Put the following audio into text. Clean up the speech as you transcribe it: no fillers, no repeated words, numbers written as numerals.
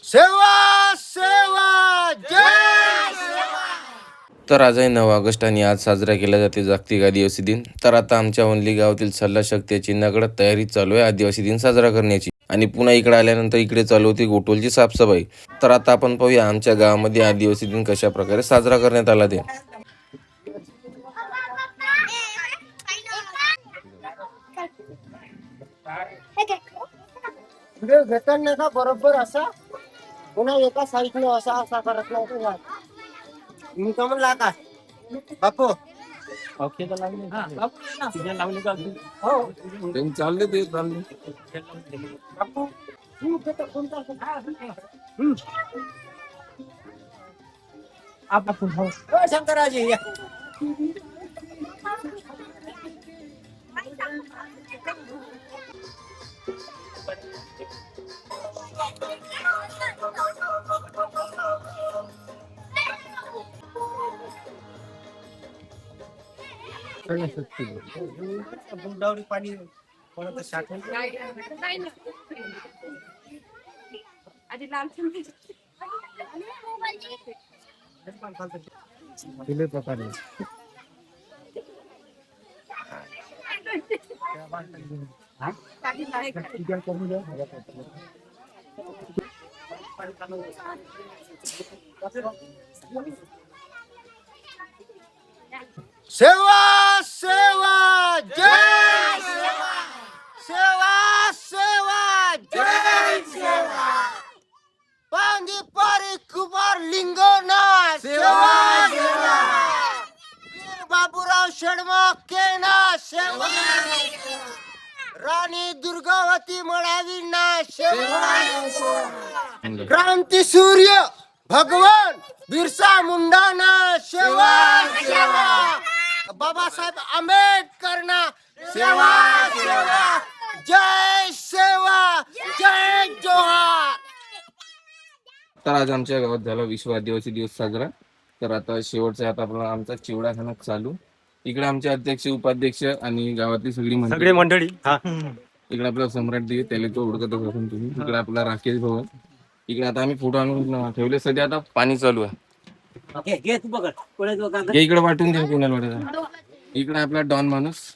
सेवा सेवा जय सेवा. तर आज आहे 9 ऑगस्ट आणि आज साजरा केला जाते जागतिक आदिवासी दिन. तर आता आमच्या वनली गावातील सल्ला शक्तीची नगडात तयारी चालू आहे आदिवासी दिन साजरा करण्याची. आणि पुन्हा इकडे आल्यानंतर इकडे चालू होती गोटोलची साफसफाई. तर आता आपण पाहूया आमच्या गावामध्ये आदिवासी दिन कशा प्रकारे साजरा करण्यात आला ते. व्हिडिओ घेताना का बरोबर असा पुन्हा एका साईडने असा असा करत नव्हतं. मी का म्हणला का बापू चालले ते चालले. बापू शंकराजी या. गुंडावरी पाणी कोणाचं साठवून दिले प्रकारे सेवा सेवा जय सेवा. सेवा सेवा जय सेवा. पांगी पारी कुमार लिंगोना सेवा सेवा. वीर बाबूराव शर्मा केना सेवा. राणी दुर्गावती मळावींना सेवा. क्रांती सूर्य भगवान बिरसा मुंडाना सेवा सेवा. बाबासाहेब आंबेडकरना सेवा सेवा. जय सेवा जय जोहार. तर आज आमच्या गावात झाला विश्व आदिवासी दिवस साजरा. तर आता शेवटचा आता आपला आमचा चिवडाखाना चालू. इकडे आमचे अध्यक्ष उपाध्यक्ष आणि गावातली सगळी मंडळी. इकडे आपला सम्राट दिवे त्याला तो ओळखतच असून तुम्ही. इकडे आपला राकेश भवन. इकडे आता आम्ही फोटो आणून ठेवले. सध्या आता पाणी चालू आहे. इकडे वाटून द्या कोणाला वाटायचं. इकडे आपला डॉन माणूस.